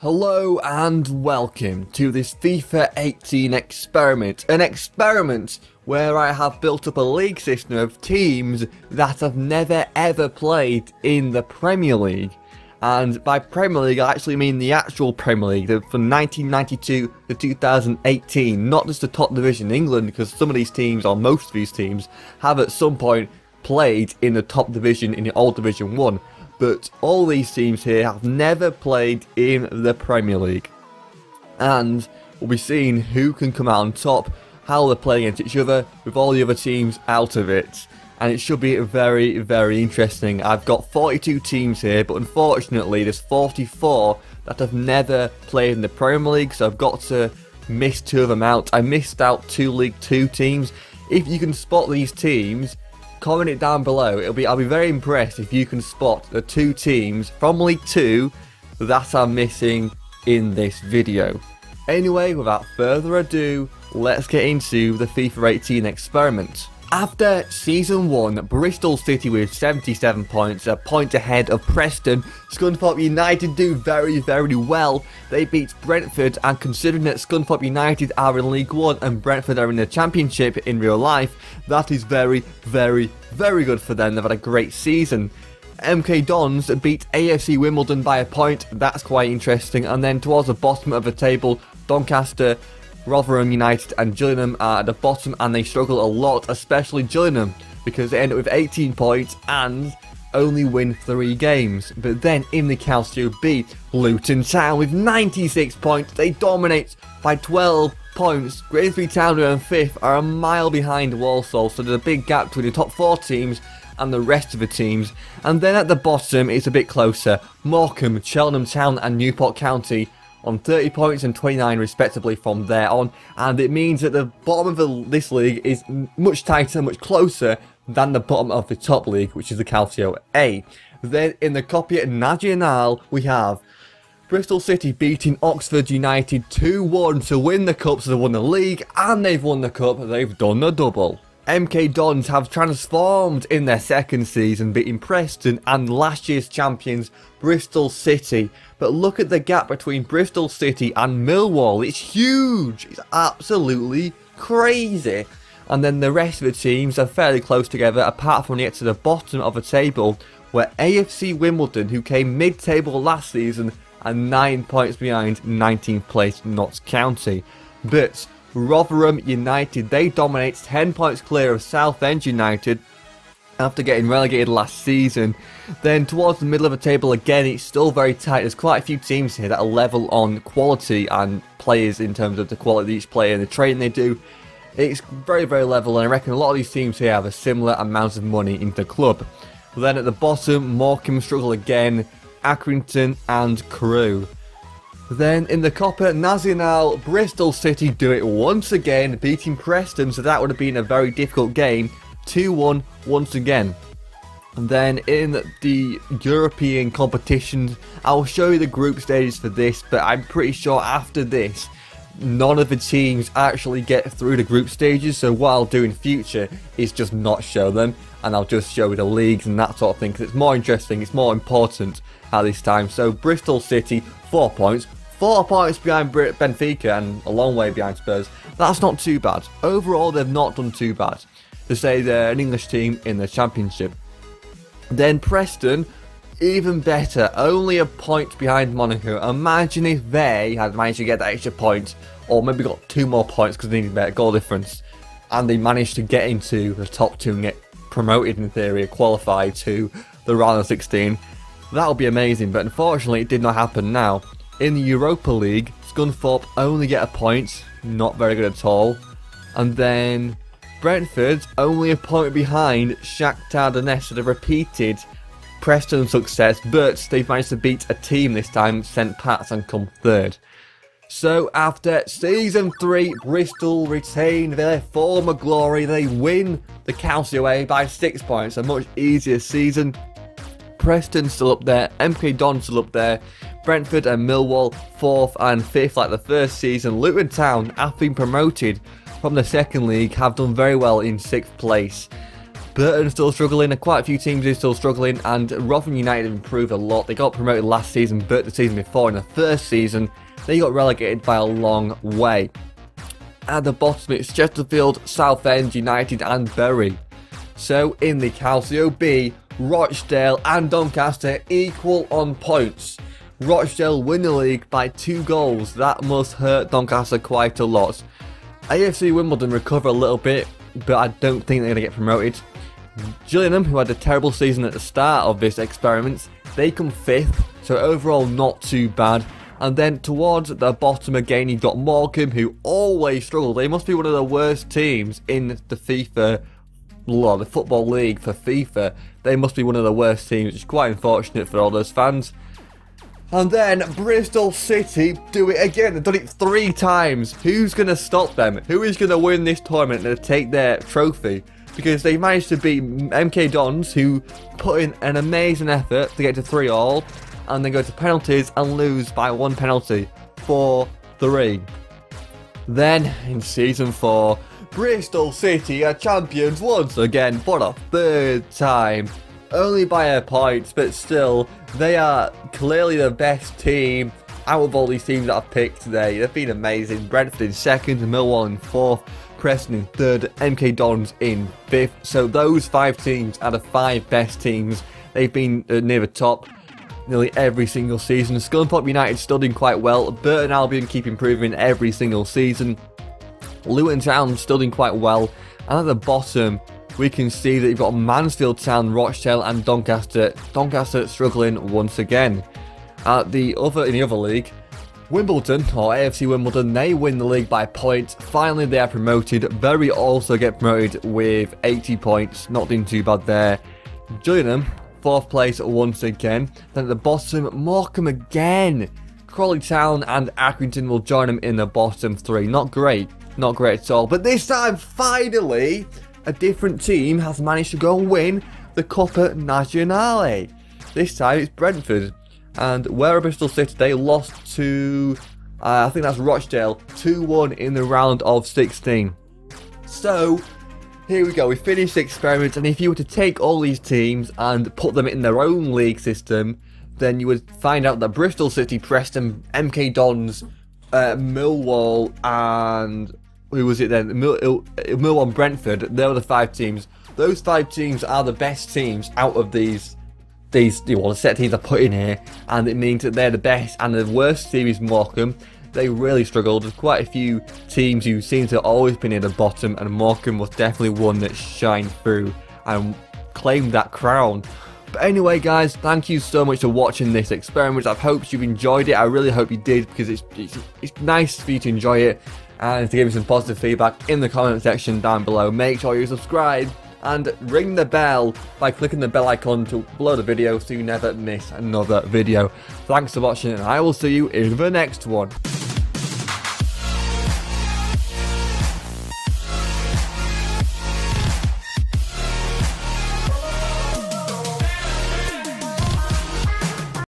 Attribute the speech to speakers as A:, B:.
A: Hello and welcome to this FIFA 18 experiment. An experiment where I have built up a league system of teams that have never ever played in the Premier League. And by Premier League I actually mean the actual Premier League, from 1992 to 2018, not just the top division in England, because some of these teams, or most of these teams, have at some point played in the top division in the old Division 1. But all these teams here have never played in the Premier League. And we'll be seeing who can come out on top, how they're playing against each other, with all the other teams out of it. And it should be very, very interesting. I've got 42 teams here, but unfortunately there's 44 that have never played in the Premier League, so I've got to miss 2 of them out. I missed out 2 League 2 teams. If you can spot these teams, comment it down below. I'll be very impressed if you can spot the 2 teams from League 2 that are missing in this video. Anyway, without further ado, let's get into the FIFA 18 experiment. After Season 1, Bristol City with 77 points, a point ahead of Preston. Scunthorpe United do very well. They beat Brentford, and considering that Scunthorpe United are in League 1 and Brentford are in the Championship in real life, that is very good for them. They've had a great season. MK Dons beat AFC Wimbledon by a point. That's quite interesting. And then towards the bottom of the table, Doncaster, Rotherham United and Gillingham are at the bottom, and they struggle a lot, especially Gillingham, because they end up with 18 points and only win 3 games. But then in the Calcio B, Luton Town with 96 points, they dominate by 12 points. Grimsby Town, who are in 5th, are a mile behind Walsall, so there's a big gap between the top 4 teams and the rest of the teams. And then at the bottom, it's a bit closer. Morecambe, Cheltenham Town and Newport County on 30 points and 29 respectively from there on, and it means that the bottom of this league is much tighter, much closer than the bottom of the top league, which is the Calcio A. Then in the Copia Nacional we have Bristol City beating Oxford United 2-1 to win the cup, so they've won the league and they've won the cup, they've done the double. MK Dons have transformed in their second season, beating Preston and last year's champions Bristol City. But look at the gap between Bristol City and Millwall. It's huge. It's absolutely crazy. And then the rest of the teams are fairly close together, apart from when you get to the bottom of the table, where AFC Wimbledon, who came mid-table last season, are 9 points behind 19th place Notts County. But Rotherham United, they dominate 10 points clear of Southend United after getting relegated last season. Then towards the middle of the table again, it's still very tight. There's quite a few teams here that are level on quality and players in terms of the quality of each player and the training they do. It's very level, and I reckon a lot of these teams here have a similar amount of money into the club. But then at the bottom, Morecambe struggle again, Accrington and Crewe. Then in the Coppa Nacional, Bristol City do it once again, beating Preston, so that would have been a very difficult game. 2-1 once again. And then in the European competitions, I'll show you the group stages for this, but I'm pretty sure after this, none of the teams actually get through the group stages, so what I'll do in future is just not show them, and I'll just show you the leagues and that sort of thing, because it's more interesting, it's more important at this time. So Bristol City, 4 points. 4 points behind Benfica and a long way behind Spurs. That's not too bad. Overall, they've not done too bad, to say they're an English team in the Championship. Then Preston, even better, only a point behind Monaco. Imagine if they had managed to get that extra point, or maybe got 2 more points because they needed better goal difference, and they managed to get into the top 2 and get promoted in theory, qualify to the round of 16. That would be amazing, but unfortunately it did not happen now. In the Europa League, Scunthorpe only get a point, not very good at all. And then Brentford only a point behind Shakhtar Donetsk, so they've repeated Preston's success, but they've managed to beat a team this time, St. Pat's, and come 3rd. So after Season 3, Bristol retain their former glory. They win the Calcio A by 6 points, a much easier season. Preston still up there, MK Dons still up there, Brentford and Millwall 4th and 5th like the first season. Luton Town, after being promoted from the second league, have done very well in 6th place. Burton still struggling, and quite a few teams are still struggling, and Rotherham United have improved a lot. They got promoted last season, but the season before, in the first season, they got relegated by a long way. At the bottom, it's Chesterfield, Southend, United and Bury. So in the Calcio B, Rochdale and Doncaster equal on points. Rochdale win the league by 2 goals. That must hurt Doncaster quite a lot. AFC Wimbledon recover a little bit, but I don't think they're going to get promoted. Gillingham, who had a terrible season at the start of this experiment, they come 5th, so overall not too bad. And then towards the bottom again, you've got Morecambe, who always struggle. They must be one of the worst teams in the FIFA, the Football League for FIFA. They must be one of the worst teams, which is quite unfortunate for all those fans. And then Bristol City do it again. They've done it 3 times. Who's going to stop them? Who is going to win this tournament and take their trophy? Because they managed to beat MK Dons, who put in an amazing effort to get to 3-all. And then go to penalties and lose by 1 penalty, 4-3. Then, in Season 4, Bristol City are champions once again for the 3rd time. Only by a point, but still, they are clearly the best team out of all these teams that I've picked today. They've been amazing. Brentford in 2nd, Millwall in 4th, Preston in 3rd, MK Dons in 5th. So those 5 teams are the 5 best teams. They've been near the top nearly every single season. Scunthorpe United still doing quite well. Burton Albion keep improving every single season. Luton Town still doing quite well. And at the bottom, we can see that you've got Mansfield Town, Rochdale and Doncaster. Doncaster struggling once again. In the other league, Wimbledon, or AFC Wimbledon, they win the league by points. Finally, they are promoted. Bury also get promoted with 80 points. Not doing too bad there. Gillingham, 4th place once again. Then at the bottom, Morecambe again. Crawley Town and Accrington will join them in the bottom 3. Not great at all. But this time, finally, a different team has managed to go and win the Coppa Nazionale. This time it's Brentford. And where Bristol City, they lost to, I think that's Rochdale, 2-1 in the round of 16. So, here we go, we finished the experiment, and if you were to take all these teams and put them in their own league system, then you would find out that Bristol City, Preston, MK Dons, Millwall, and who was it then? Millwall and Brentford, they were the 5 teams. Those 5 teams are the best teams out of these the set of teams I put in here, and it means that they're the best, and the worst team is Morecambe. They really struggled. There's quite a few teams who seem to have always been near the bottom, and Morecambe was definitely one that shined through and claimed that crown. But anyway guys, thank you so much for watching this experiment. I hope you've enjoyed it. I really hope you did, because it's nice for you to enjoy it and to give me some positive feedback in the comment section down below. Make sure you subscribe and ring the bell by clicking the bell icon below the video so you never miss another video. Thanks for watching, and I will see you in the next one.